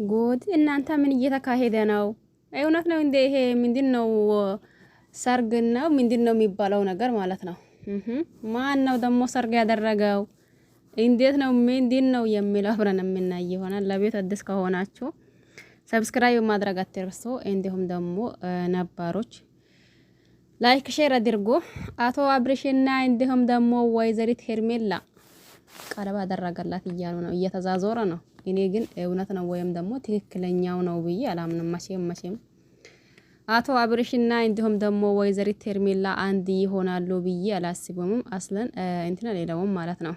ጉድ! እናንተ ምን እየተካሄደ ነው? እውነት ነው እንዴ? ይሄ ምንድነው? ሰርግ ነው ምንድነው የሚባለው ነገር ማለት ነው። ማን ነው ደግሞ ሰርግ ያደረገው? እንዴት ነው ምንድነው የሚለው አብረን የምናይ ይሆናል። ለቤት አዲስ ከሆናችሁ ሰብስክራይብ ማድረግ አትርሱ። እንዲሁም ደግሞ ነባሮች ላይክ ሼር አድርጎ አቶ አብርሽና እንዲሁም ደግሞ ወይዘሪት ሄርሜላ ቀለበት አደረገላት እያሉ ነው፣ እየተዛዞረ ነው። እኔ ግን እውነት ነው ወይም ደግሞ ትክክለኛው ነው ብዬ አላምንም። መቼም አቶ አብርሽና እንዲሁም ደግሞ ወይዘሪት ሄርሜላ አንድ ይሆናሉ ብዬ አላስብም። አስለን እንትና ሌላውም ማለት ነው።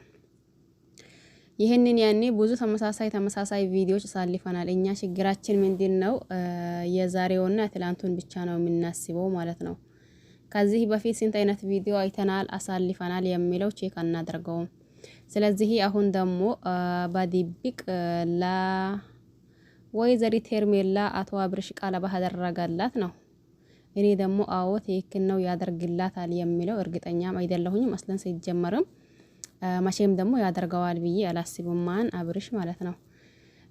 ይህንን ያኔ ብዙ ተመሳሳይ ቪዲዮዎች አሳልፈናል። እኛ ችግራችን ምንድነው? የዛሬውና ትላንቱን ብቻ ነው የምናስበው ማለት ነው። ከዚህ በፊት ስንት አይነት ቪዲዮ አይተናል አሳልፈናል የሚለው ቼክ አናደርገውም። ስለዚህ አሁን ደግሞ በድብቅ ለወይዘሪት ሄርሜላ አቶ አብርሽ ቀለበት አደረገላት ነው። እኔ ደግሞ አዎ ትክክል ነው ያደርግላታል የሚለው እርግጠኛም አይደለሁኝም። አስለን ሲጀመርም መቼም ደግሞ ያደርገዋል ብዬ አላስብም። ማን አብርሽ ማለት ነው።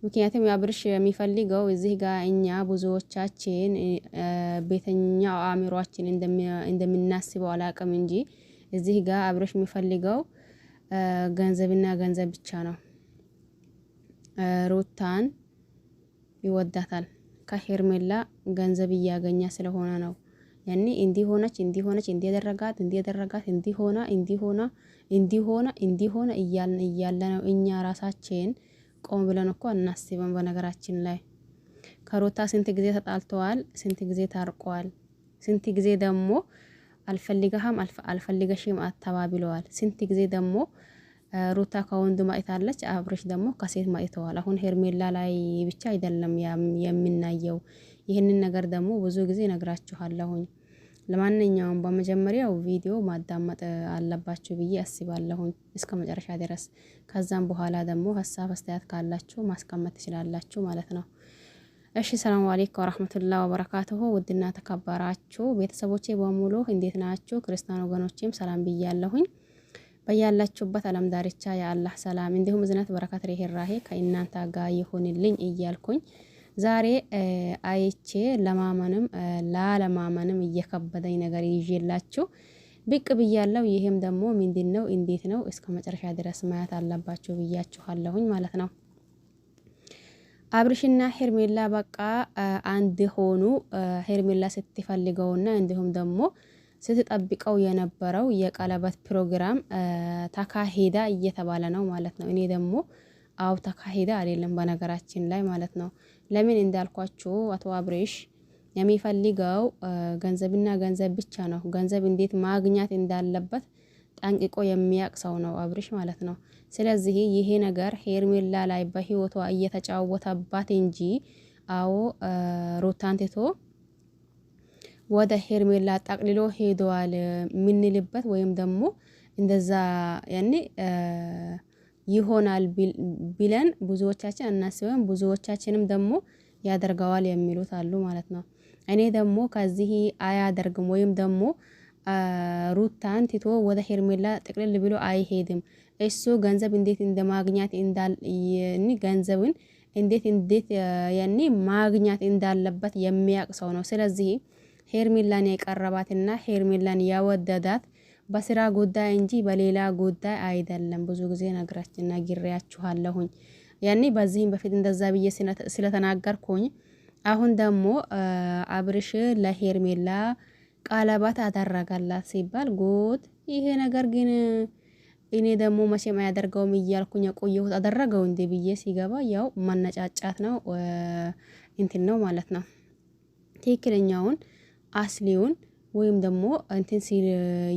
ምክንያቱም አብርሽ የሚፈልገው እዚህ ጋር እኛ ብዙዎቻችን ቤተኛው አእምሯችን እንደምናስበው አላቅም እንጂ እዚህ ጋር አብርሽ የሚፈልገው ገንዘብና ገንዘብ ብቻ ነው። ሩታን ይወዳታል። ከሄርሜላ ገንዘብ እያገኘ ስለሆነ ነው። ያኔ እንዲሆነች እንዲያደረጋት እንዲሆነ እያለ ነው። እኛ ራሳችን ቆም ብለን እኮ እናስበን። በነገራችን ላይ ከሩታ ስንት ጊዜ ተጣልተዋል፣ ስንት ጊዜ ታርቀዋል፣ ስንት ጊዜ ደግሞ አልፈልገሽም አተባብለዋል። ስንት ጊዜ ደግሞ ሩታ ከወንዱ ማይታለች፣ አብርሽ ደግሞ ከሴት ማይተዋል። አሁን ሄርሜላ ላይ ብቻ አይደለም የምናየው። ይህንን ነገር ደግሞ ብዙ ጊዜ ነግራችኋለሁኝ። ለማንኛውም በመጀመሪያው ቪዲዮ ማዳመጥ አለባችሁ ብዬ አስባለሁኝ እስከ መጨረሻ ድረስ። ከዛም በኋላ ደግሞ ሀሳብ አስተያየት ካላችሁ ማስቀመጥ ትችላላችሁ ማለት ነው። እሺ ሰላም አለይኩም ወራህመቱላሂ ወበረካቱሁ። ውድና ተከበራችሁ ቤተሰቦቼ በሙሉ እንዴት ናችሁ? ክርስቲያን ወገኖቼም ሰላም ብያለሁኝ። በያላችሁበት ዓለም ዳርቻ የአላህ ሰላም እንዲሁም እዝነት በረከት ርህራሄ ከእናንተ ጋር ይሁንልኝ እያልኩኝ ዛሬ አይቼ ለማመንም ላለማመንም እየከበደኝ ነገር ይዤላችሁ ብቅ ብያለሁ። ይሄም ደግሞ ምንድነው? እንዴት ነው? እስከ መጨረሻ ድረስ ማየት አለባችሁ ብያችኋለሁኝ ማለት ነው። አብርሽና ሄርሜላ በቃ አንድ ሆኑ። ሄርሜላ ስትፈልገውና እንዲሁም ደግሞ ስትጠብቀው የነበረው የቀለበት ፕሮግራም ተካሄዳ እየተባለ ነው ማለት ነው። እኔ ደግሞ አው ተካሄዳ አይደለም በነገራችን ላይ ማለት ነው። ለምን እንዳልኳችሁ አቶ አብርሽ የሚፈልገው ገንዘብና ገንዘብ ብቻ ነው። ገንዘብ እንዴት ማግኘት እንዳለበት ጠንቅቆ የሚያቅ ሰው ነው አብርሽ ማለት ነው። ስለዚህ ይሄ ነገር ሄርሜላ ላይ በህይወቷ እየተጫወተባት እንጂ አዎ ሩታን ትቶ ወደ ሄርሜላ ጠቅልሎ ሄደዋል ምንልበት ወይም ደግሞ እንደዛ ያኔ ይሆናል ብለን ብዙዎቻችን እናስበን፣ ብዙዎቻችንም ደግሞ ያደርገዋል የሚሉት አሉ ማለት ነው። እኔ ደግሞ ከዚህ አያደርግም ወይም ደግሞ ሩታን ትቶ ወደ ሄርሜላ ጥቅልል ብሎ አይሄድም። እሱ ገንዘብ እንዴት እንደማግኛት ገንዘብን እንዴት ያኔ ማግኛት እንዳለበት የሚያቅ ሰው ነው። ስለዚህ ሄርሜላን የቀረባትና ሄርሜላን ያወደዳት በስራ ጉዳይ እንጂ በሌላ ጉዳይ አይደለም። ብዙ ጊዜ ነግሬያችኋለሁኝ። ያኔ በዚህም በፊት እንደዛ ብዬ ስለተናገርኩኝ አሁን ደግሞ አብርሽ ለሄርሜላ ቀለበት አደረገላት ሲባል ጉድ! ይሄ ነገር ግን እኔ ደግሞ መቼም አያደርገውም እያልኩኝ ቆየሁት። አደረገው እንዴ ብዬ ሲገባ ያው ማነጫጫት ነው እንትን ነው ማለት ነው። ትክክለኛውን አስሊውን ወይም ደግሞ እንትን ሲል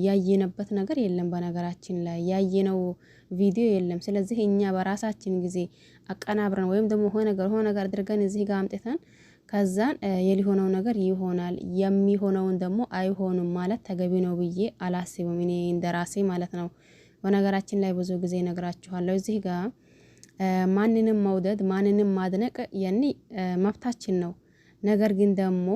ያየነበት ነገር የለም። በነገራችን ላይ ያየነው ቪዲዮ የለም። ስለዚህ እኛ በራሳችን ጊዜ አቀናብረን ወይም ደግሞ ሆነ ነገር አድርገን እዚህ ጋር አምጥተን ከዛን የሊሆነው ነገር ይሆናል የሚሆነውን ደግሞ አይሆንም ማለት ተገቢ ነው ብዬ አላስብም። እኔ እንደራሴ ማለት ነው። በነገራችን ላይ ብዙ ጊዜ ነግራችኋለሁ። እዚህ ጋር ማንንም መውደድ ማንንም ማድነቅ ያኒ መብታችን ነው። ነገር ግን ደግሞ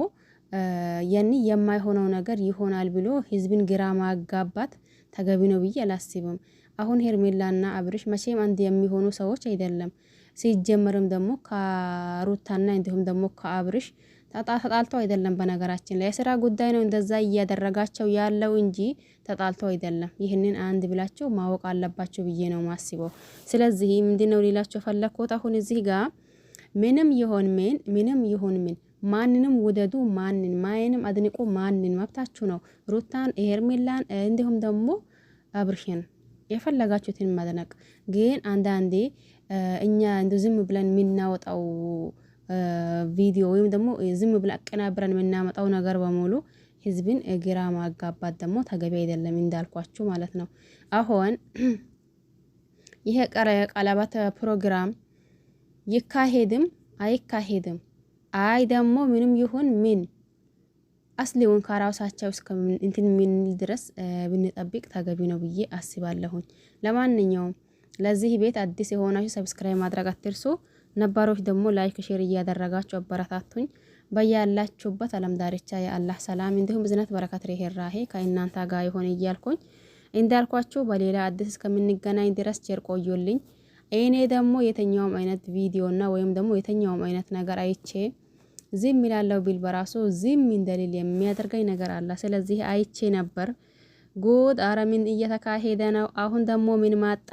ያኒ የማይሆነው ነገር ይሆናል ብሎ ህዝብን ግራ ማጋባት ተገቢ ነው ብዬ አላስብም። አሁን ሄርሜላና አብርሽ መቼም አንድ የሚሆኑ ሰዎች አይደለም። ሲጀመርም ደግሞ ከሩታና እንዲሁም ደግሞ ከአብርሽ ተጣልተው አይደለም። በነገራችን ላይ የስራ ጉዳይ ነው እንደዛ እያደረጋቸው ያለው እንጂ ተጣልተው አይደለም። ይህንን አንድ ብላችሁ ማወቅ አለባችሁ ብዬ ነው ማስበው። ስለዚህ ምንድነው ሊላችሁ ፈለኩት አሁን እዚህ ጋር ምንም ይሁን ምን ማንንም ውደዱ፣ ማንንም አድንቁ፣ ማንን መብታችሁ ነው። ሩታን፣ ሄርሜላን እንዲሁም ደግሞ አብርሽን የፈለጋችሁትን ማድነቅ። ግን አንዳንዴ እኛ እንደ ዝም ብለን የምናወጣው ቪዲዮ ወይም ደግሞ ዝም ብለን አቀናብረን የምናመጣው ነገር በሙሉ ህዝብን ግራ ማጋባት ደግሞ ተገቢ አይደለም እንዳልኳችሁ ማለት ነው። አሁን ይሄ ቀለበት ፕሮግራም ይካሄድም አይካሄድም አይ ደግሞ ምንም ይሁን ምን አስሊውን ከራሳቸው እስከ እንትን ምን ድረስ ብንጠብቅ ተገቢ ነው ብዬ አስባለሁኝ። ለማንኛውም ለዚህ ቤት አዲስ የሆናችሁ ሰብስክራይብ ማድረግ አትርሱ። ነባሮች ደግሞ ላይክ ሼር እያደረጋችሁ አበረታቱኝ። በያላችሁበት ዓለም ዳርቻ የአላህ ሰላም እንዲሁም ብዝነት በረከት ርህራሄ ከእናንተ ጋር ይሁን እያልኩኝ እንዳልኳችሁ በሌላ አዲስ እስከምንገናኝ ድረስ ቸር ቆዩልኝ። እኔ ደግሞ የተኛውም አይነት ቪዲዮና ወይም ደግሞ የተኛውም አይነት ነገር አይቼ ዝም ይላለው ቢል በራሱ ዝም እንደሌል የሚያደርገኝ ነገር አለ። ስለዚህ አይቼ ነበር ጉድ አረምን እየተካሄደ ነው። አሁን ደግሞ ምን ማጣ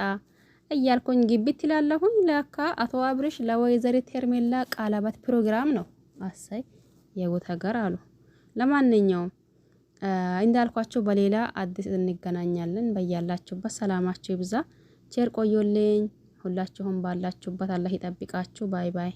እያልኩኝ ግብት ይላለሁኝ። ለካ አቶ አብርሽ ለወይዘሪት ሄርሜላ ቀለበት ፕሮግራም ነው። አሳይ የቦታ ጋር አሉ። ለማንኛውም እንዳልኳችሁ በሌላ አዲስ እንገናኛለን። በያላችሁበት ሰላማችሁ ይብዛ። ቸር ቆዩልኝ። ሁላችሁም ባላችሁበት አላህ ይጠብቃችሁ። ባይ ባይ።